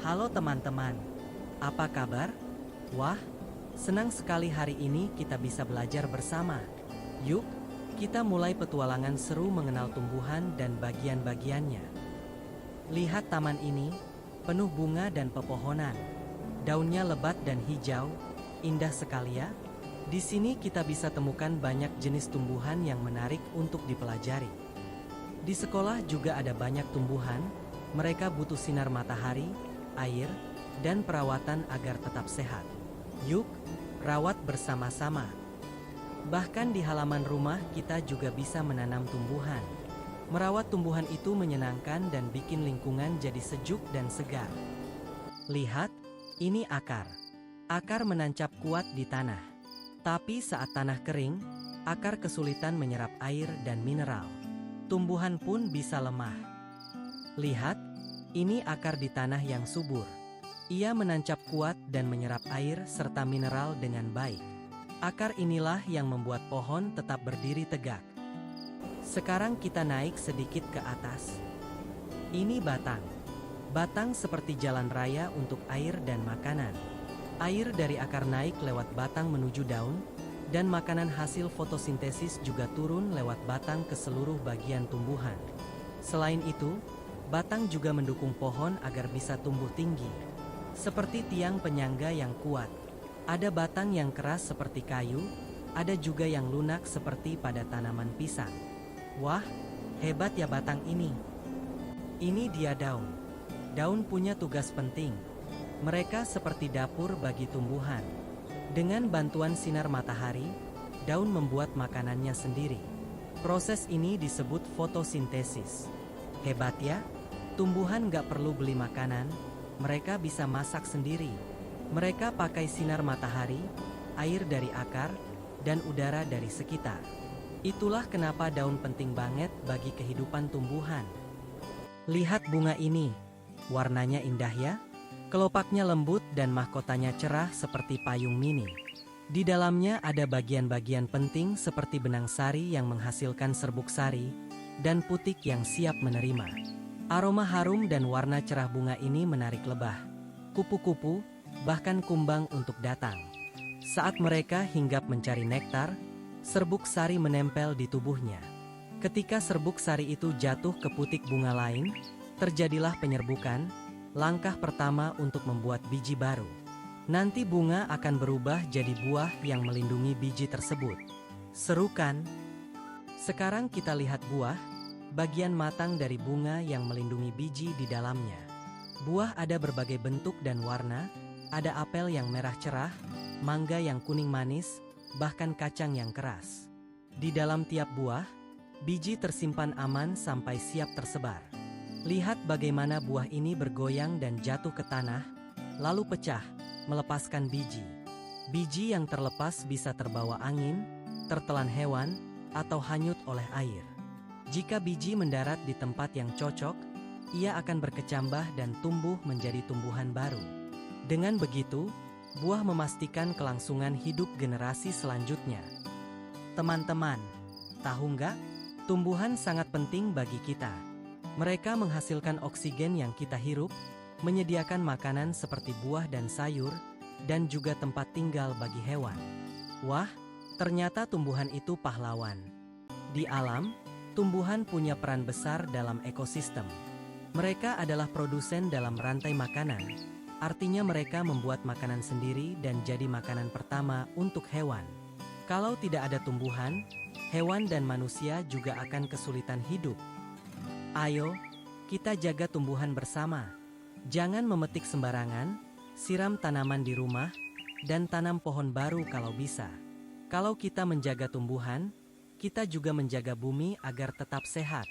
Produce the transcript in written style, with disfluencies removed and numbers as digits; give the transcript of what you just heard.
Halo teman-teman, apa kabar? Wah, senang sekali hari ini kita bisa belajar bersama. Yuk, kita mulai petualangan seru mengenal tumbuhan dan bagian-bagiannya. Lihat taman ini, penuh bunga dan pepohonan. Daunnya lebat dan hijau, indah sekali ya. Di sini kita bisa temukan banyak jenis tumbuhan yang menarik untuk dipelajari. Di sekolah juga ada banyak tumbuhan, mereka butuh sinar matahari, air, dan perawatan agar tetap sehat. Yuk, rawat bersama-sama. Bahkan di halaman rumah kita juga bisa menanam tumbuhan. Merawat tumbuhan itu menyenangkan dan bikin lingkungan jadi sejuk dan segar. Lihat, ini akar. Akar menancap kuat di tanah. Tapi saat tanah kering, akar kesulitan menyerap air dan mineral. Tumbuhan pun bisa lemah. Lihat, ini akar di tanah yang subur. Ia menancap kuat dan menyerap air serta mineral dengan baik. Akar inilah yang membuat pohon tetap berdiri tegak. Sekarang kita naik sedikit ke atas. Ini batang. Batang seperti jalan raya untuk air dan makanan. Air dari akar naik lewat batang menuju daun, dan makanan hasil fotosintesis juga turun lewat batang ke seluruh bagian tumbuhan. Selain itu, batang juga mendukung pohon agar bisa tumbuh tinggi. Seperti tiang penyangga yang kuat. Ada batang yang keras seperti kayu, ada juga yang lunak seperti pada tanaman pisang. Wah, hebat ya batang ini. Ini dia daun. Daun punya tugas penting. Mereka seperti dapur bagi tumbuhan. Dengan bantuan sinar matahari, daun membuat makanannya sendiri. Proses ini disebut fotosintesis. Hebat ya, tumbuhan gak perlu beli makanan, mereka bisa masak sendiri. Mereka pakai sinar matahari, air dari akar, dan udara dari sekitar. Itulah kenapa daun penting banget bagi kehidupan tumbuhan. Lihat bunga ini, warnanya indah ya? Kelopaknya lembut dan mahkotanya cerah seperti payung mini. Di dalamnya ada bagian-bagian penting seperti benang sari yang menghasilkan serbuk sari, dan putik yang siap menerima. Aroma harum dan warna cerah bunga ini menarik lebah, kupu-kupu, bahkan kumbang untuk datang. Saat mereka hinggap mencari nektar, serbuk sari menempel di tubuhnya. Ketika serbuk sari itu jatuh ke putik bunga lain, terjadilah penyerbukan, langkah pertama untuk membuat biji baru. Nanti bunga akan berubah jadi buah yang melindungi biji tersebut. Seru kan? Sekarang kita lihat buah, bagian matang dari bunga yang melindungi biji di dalamnya. Buah ada berbagai bentuk dan warna, ada apel yang merah cerah, mangga yang kuning manis, bahkan kacang yang keras. Di dalam tiap buah, biji tersimpan aman sampai siap tersebar. Lihat bagaimana buah ini bergoyang dan jatuh ke tanah, lalu pecah, melepaskan biji. Biji yang terlepas bisa terbawa angin, tertelan hewan, atau hanyut oleh air. Jika biji mendarat di tempat yang cocok, ia akan berkecambah dan tumbuh menjadi tumbuhan baru. Dengan begitu, buah memastikan kelangsungan hidup generasi selanjutnya. Teman-teman, tahu nggak? Tumbuhan sangat penting bagi kita. Mereka menghasilkan oksigen yang kita hirup, menyediakan makanan seperti buah dan sayur, dan juga tempat tinggal bagi hewan. Wah, ternyata tumbuhan itu pahlawan. Di alam, tumbuhan punya peran besar dalam ekosistem. Mereka adalah produsen dalam rantai makanan, artinya mereka membuat makanan sendiri dan jadi makanan pertama untuk hewan. Kalau tidak ada tumbuhan, hewan dan manusia juga akan kesulitan hidup. Ayo, kita jaga tumbuhan bersama. Jangan memetik sembarangan, siram tanaman di rumah, dan tanam pohon baru kalau bisa. Kalau kita menjaga tumbuhan, kita juga menjaga bumi agar tetap sehat.